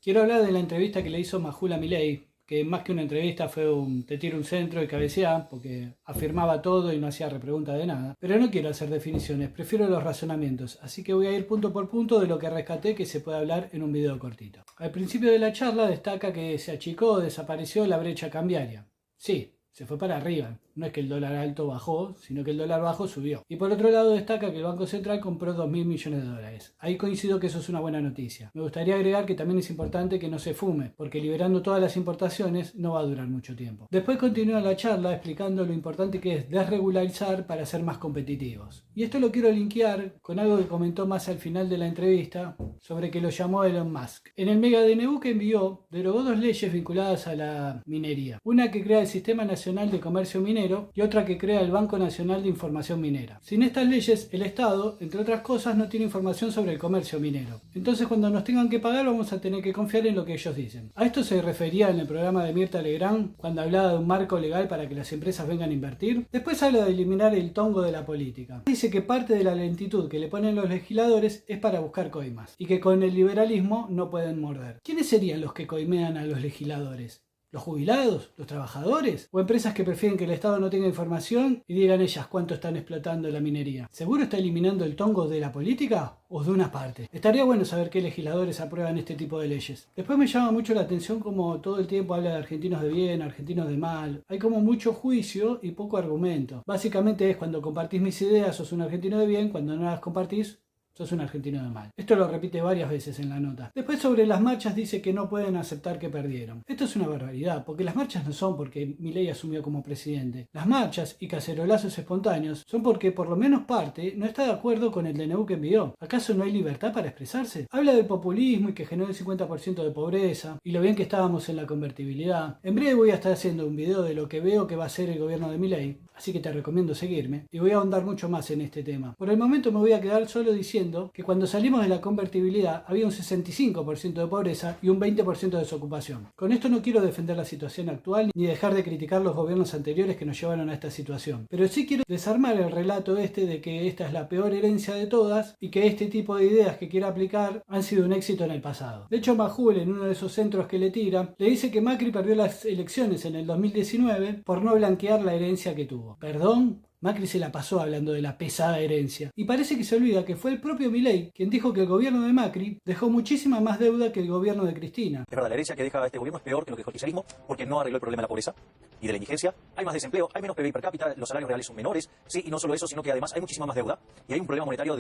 Quiero hablar de la entrevista que le hizo Majul a Milei, que más que una entrevista fue un te tiro un centro y cabecea, porque afirmaba todo y no hacía repregunta de nada. Pero no quiero hacer definiciones, prefiero los razonamientos, así que voy a ir punto por punto de lo que rescaté que se puede hablar en un video cortito. Al principio de la charla destaca que se achicó o desapareció la brecha cambiaria. Sí, se fue para arriba. No es que el dólar alto bajó, sino que el dólar bajo subió. Y por otro lado destaca que el Banco Central compró 2.000 millones de dólares. Ahí coincido que eso es una buena noticia. Me gustaría agregar que también es importante que no se fume, porque liberando todas las importaciones no va a durar mucho tiempo. Después continúa la charla explicando lo importante que es desregularizar para ser más competitivos. Y esto lo quiero linkear con algo que comentó más al final de la entrevista sobre que lo llamó Elon Musk. En el mega DNU que envió, derogó dos leyes vinculadas a la minería. Una que crea el Sistema Nacional de Comercio Minero y otra que crea el Banco Nacional de Información Minera. Sin estas leyes, el Estado, entre otras cosas, no tiene información sobre el comercio minero. Entonces, cuando nos tengan que pagar, vamos a tener que confiar en lo que ellos dicen. A esto se refería en el programa de Mirta Legrand, cuando hablaba de un marco legal para que las empresas vengan a invertir. Después habla de eliminar el tongo de la política. Dice que parte de la lentitud que le ponen los legisladores es para buscar coimas, y que con el liberalismo no pueden morder. ¿Quiénes serían los que coimean a los legisladores? ¿Los jubilados? ¿Los trabajadores? ¿O empresas que prefieren que el Estado no tenga información y digan ellas cuánto están explotando la minería? ¿Seguro está eliminando el tongo de la política o de una parte? Estaría bueno saber qué legisladores aprueban este tipo de leyes. Después me llama mucho la atención como todo el tiempo habla de argentinos de bien, argentinos de mal. Hay como mucho juicio y poco argumento. Básicamente es cuando compartís mis ideas sos un argentino de bien, cuando no las compartís sos un argentino de mal. Esto lo repite varias veces en la nota. Después sobre las marchas dice que no pueden aceptar que perdieron. Esto es una barbaridad, porque las marchas no son porque Milei asumió como presidente. Las marchas y cacerolazos espontáneos son porque por lo menos parte no está de acuerdo con el DNU que envió. ¿Acaso no hay libertad para expresarse? Habla del populismo y que generó el 50% de pobreza y lo bien que estábamos en la convertibilidad. En breve voy a estar haciendo un video de lo que veo que va a ser el gobierno de Milei, así que te recomiendo seguirme y voy a ahondar mucho más en este tema. Por el momento me voy a quedar solo diciendo que cuando salimos de la convertibilidad había un 65% de pobreza y un 20% de desocupación. Con esto no quiero defender la situación actual ni dejar de criticar los gobiernos anteriores que nos llevaron a esta situación, pero sí quiero desarmar el relato de que esta es la peor herencia de todas y que este tipo de ideas que quiere aplicar han sido un éxito en el pasado. De hecho, Majul, en uno de esos centros que le tira, le dice que Macri perdió las elecciones en el 2019 por no blanquear la herencia que tuvo. ¿Perdón? Macri se la pasó hablando de la pesada herencia. Y parece que se olvida que fue el propio Milei quien dijo que el gobierno de Macri dejó muchísima más deuda que el gobierno de Cristina. Es verdad, la herencia que deja este gobierno es peor que lo que dejó el kirchnerismo porque no arregló el problema de la pobreza y de la indigencia. Hay más desempleo, hay menos PBI per cápita, los salarios reales son menores, sí, y no solo eso, sino que además hay muchísima más deuda y hay un problema monetario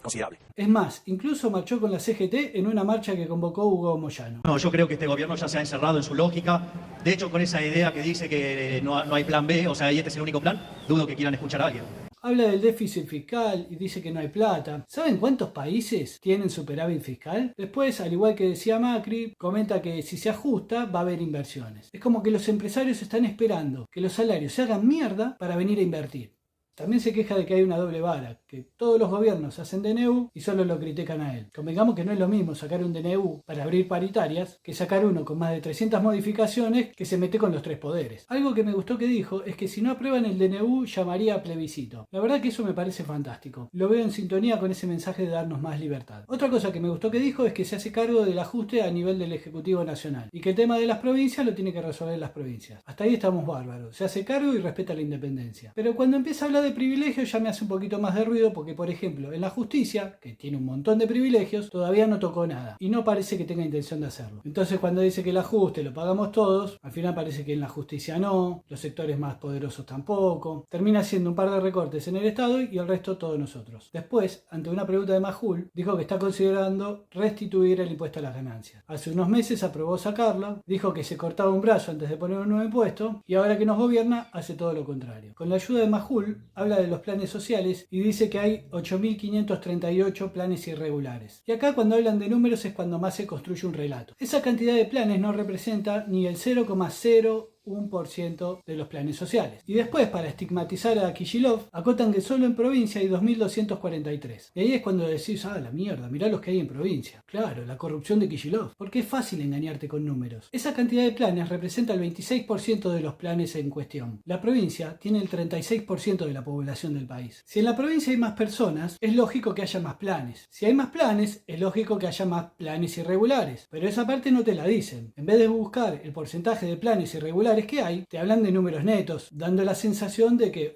considerable. Es más, incluso marchó con la CGT en una marcha que convocó Hugo Moyano. No, yo creo que este gobierno ya se ha encerrado en su lógica. De hecho, con esa idea que dice que no hay plan B, o sea, y este es el único plan, dudo que quieran escuchar a alguien. Habla del déficit fiscal y dice que no hay plata. ¿Saben cuántos países tienen superávit fiscal? Después, al igual que decía Macri, comenta que si se ajusta va a haber inversiones. Es como que los empresarios están esperando que los salarios se hagan mierda para venir a invertir. También se queja de que hay una doble vara, que todos los gobiernos hacen DNU y solo lo critican a él. Convengamos que no es lo mismo sacar un DNU para abrir paritarias que sacar uno con más de 300 modificaciones que se mete con los tres poderes. Algo que me gustó que dijo es que si no aprueban el DNU llamaría a plebiscito. La verdad que eso me parece fantástico. Lo veo en sintonía con ese mensaje de darnos más libertad. Otra cosa que me gustó que dijo es que se hace cargo del ajuste a nivel del Ejecutivo Nacional y que el tema de las provincias lo tiene que resolver las provincias. Hasta ahí estamos bárbaros. Se hace cargo y respeta la independencia. Pero cuando empieza a hablar de privilegios ya me hace un poquito más de ruido porque, por ejemplo, en la justicia, que tiene un montón de privilegios, todavía no tocó nada y no parece que tenga intención de hacerlo. Entonces, cuando dice que el ajuste lo pagamos todos, al final parece que en la justicia no, los sectores más poderosos tampoco, termina haciendo un par de recortes en el Estado y el resto todos nosotros. Después, ante una pregunta de Majul, dijo que está considerando restituir el impuesto a las ganancias. Hace unos meses aprobó sacarlo, dijo que se cortaba un brazo antes de poner un nuevo impuesto y ahora que nos gobierna hace todo lo contrario. Con la ayuda de Majul, habla de los planes sociales y dice que hay 8.538 planes irregulares. Y acá cuando hablan de números es cuando más se construye un relato. Esa cantidad de planes no representa ni el 0,0 1% de los planes sociales. Y después, para estigmatizar a Kicillof, acotan que solo en provincia hay 2.243. Y ahí es cuando decís, la mierda, mirá los que hay en provincia. Claro, la corrupción de Kicillof. Porque es fácil engañarte con números. Esa cantidad de planes representa el 26% de los planes en cuestión. La provincia tiene el 36% de la población del país. Si en la provincia hay más personas, es lógico que haya más planes. Si hay más planes, es lógico que haya más planes irregulares. Pero esa parte no te la dicen. En vez de buscar el porcentaje de planes irregulares que hay, te hablan de números netos, dando la sensación de que,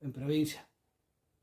en provincia.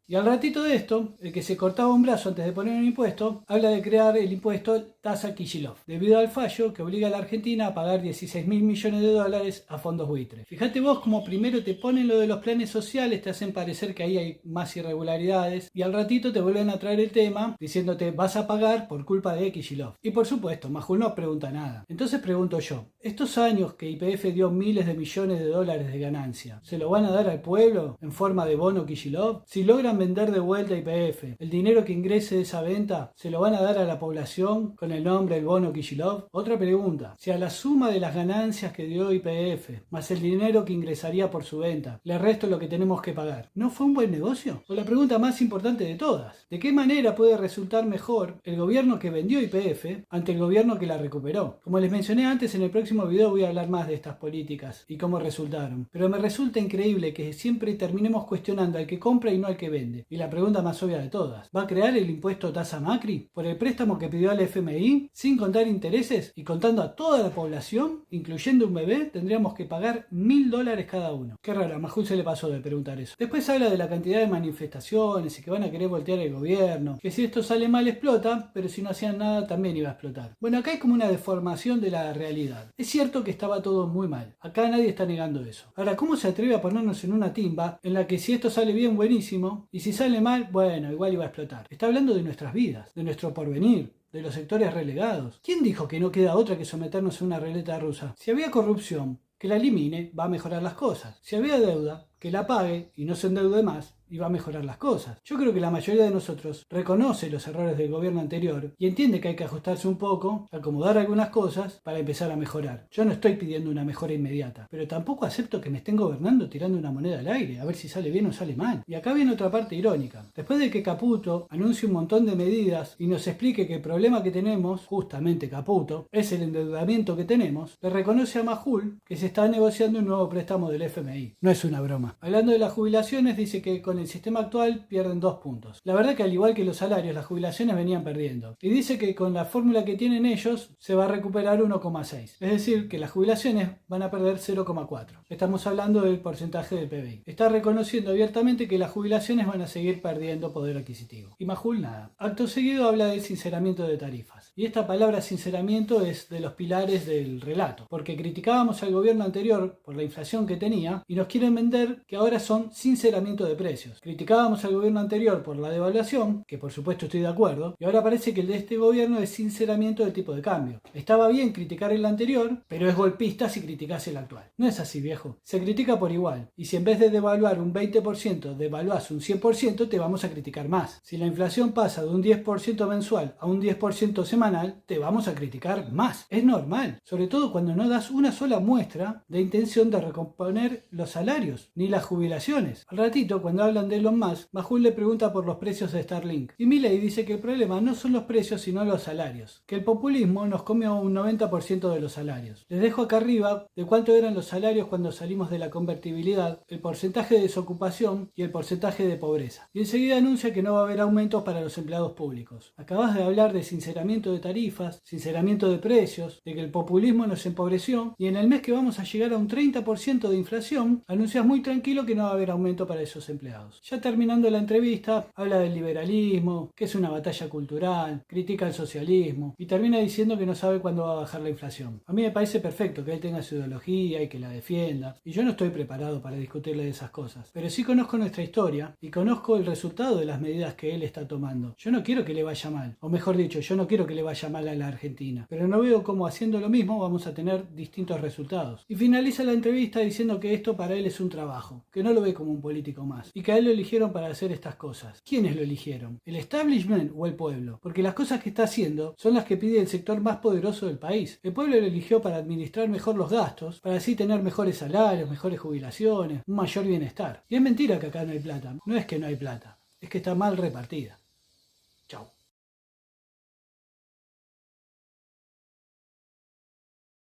Y al ratito de esto, el que se cortaba un brazo antes de poner un impuesto, habla de crear el impuesto tasa Kicillof, debido al fallo que obliga a la Argentina a pagar 16.000 millones de dólares a fondos buitre. Fíjate vos como primero te ponen lo de los planes sociales, te hacen parecer que ahí hay más irregularidades, y al ratito te vuelven a traer el tema diciéndote vas a pagar por culpa de Kicillof. Y por supuesto, Majul no pregunta nada. Entonces pregunto yo, estos años que YPF dio miles de millones de dólares de ganancia, ¿se lo van a dar al pueblo en forma de bono Kicillof? Si logran vender de vuelta YPF, el dinero que ingrese de esa venta, ¿se lo van a dar a la población con el nombre del bono Kicillof? Otra pregunta, si a la suma de las ganancias que dio YPF, más el dinero que ingresaría por su venta, le resto lo que tenemos que pagar, ¿no fue un buen negocio? O la pregunta más importante de todas, ¿de qué manera puede resultar mejor el gobierno que vendió YPF ante el gobierno que la recuperó? Como les mencioné antes, en el próximo video voy a hablar más de estas políticas y cómo resultaron, pero me resulta increíble que siempre terminemos cuestionando al que compra y no al que vende. Y la pregunta más obvia de todas, ¿va a crear el impuesto tasa Macri por el préstamo que pidió al FMI sin contar intereses y contando a toda la población, incluyendo un bebé, tendríamos que pagar $1.000 cada uno? Qué raro, a Majul se le pasó de preguntar eso. Después habla de la cantidad de manifestaciones y que van a querer voltear el gobierno, que si esto sale mal explota, pero si no hacían nada también iba a explotar. Bueno, acá hay como una deformación de la realidad. Es cierto que estaba todo muy mal, acá nadie está negando eso. Ahora, ¿cómo se atreve a ponernos en una timba en la que si esto sale bien, buenísimo, y si sale mal, bueno, igual iba a explotar? Está hablando de nuestras vidas, de nuestro porvenir, de los sectores relegados. ¿Quién dijo que no queda otra que someternos a una ruleta rusa? Si había corrupción, que la elimine, va a mejorar las cosas. Si había deuda, que la pague y no se endeude más, y va a mejorar las cosas. Yo creo que la mayoría de nosotros reconoce los errores del gobierno anterior y entiende que hay que ajustarse un poco, acomodar algunas cosas para empezar a mejorar. Yo no estoy pidiendo una mejora inmediata, pero tampoco acepto que me estén gobernando tirando una moneda al aire, a ver si sale bien o sale mal. Y acá viene otra parte irónica. Después de que Caputo anuncie un montón de medidas y nos explique que el problema que tenemos, justamente Caputo, es el endeudamiento que tenemos, le reconoce a Majul que se está negociando un nuevo préstamo del FMI. No es una broma. Hablando de las jubilaciones, dice que con el sistema actual pierden 2 puntos. La verdad que al igual que los salarios, las jubilaciones venían perdiendo. Y dice que con la fórmula que tienen ellos se va a recuperar 1,6. Es decir, que las jubilaciones van a perder 0,4. Estamos hablando del porcentaje del PBI. Está reconociendo abiertamente que las jubilaciones van a seguir perdiendo poder adquisitivo. Y Majul nada. Acto seguido habla del sinceramiento de tarifas. Y esta palabra sinceramiento es de los pilares del relato. Porque criticábamos al gobierno anterior por la inflación que tenía y nos quieren vender que ahora son sinceramiento de precios. Criticábamos al gobierno anterior por la devaluación, que por supuesto estoy de acuerdo, y ahora parece que el de este gobierno es sinceramiento del tipo de cambio. Estaba bien criticar el anterior, pero es golpista si criticás el actual. No es así, viejo. Se critica por igual. Y si en vez de devaluar un 20%, devaluás un 100%, te vamos a criticar más. Si la inflación pasa de un 10% mensual a un 10% semanal, te vamos a criticar más. Es normal, sobre todo cuando no das una sola muestra de intención de recomponer los salarios, ni las jubilaciones. Al ratito, cuando hablan de Elon Musk, Majul le pregunta por los precios de Starlink. Y Milei dice que el problema no son los precios sino los salarios. Que el populismo nos comió un 90% de los salarios. Les dejo acá arriba de cuánto eran los salarios cuando salimos de la convertibilidad, el porcentaje de desocupación y el porcentaje de pobreza. Y enseguida anuncia que no va a haber aumentos para los empleados públicos. Acabas de hablar de sinceramiento de tarifas, sinceramiento de precios, de que el populismo nos empobreció y en el mes que vamos a llegar a un 30% de inflación, anuncias muy tranquilo que no va a haber aumento para esos empleados. Ya terminando la entrevista, habla del liberalismo, que es una batalla cultural, critica el socialismo y termina diciendo que no sabe cuándo va a bajar la inflación. A mí me parece perfecto que él tenga su ideología y que la defienda, y yo no estoy preparado para discutirle de esas cosas, pero sí conozco nuestra historia y conozco el resultado de las medidas que él está tomando. Yo no quiero que le vaya mal, o mejor dicho, yo no quiero que le le vaya mal a la Argentina, pero no veo cómo haciendo lo mismo vamos a tener distintos resultados. Y finaliza la entrevista diciendo que esto para él es un trabajo, que no lo ve como un político más, y que a él lo eligieron para hacer estas cosas. ¿Quiénes lo eligieron? ¿El establishment o el pueblo? Porque las cosas que está haciendo son las que pide el sector más poderoso del país. El pueblo lo eligió para administrar mejor los gastos, para así tener mejores salarios, mejores jubilaciones, un mayor bienestar. Y es mentira que acá no hay plata, no es que no hay plata, es que está mal repartida.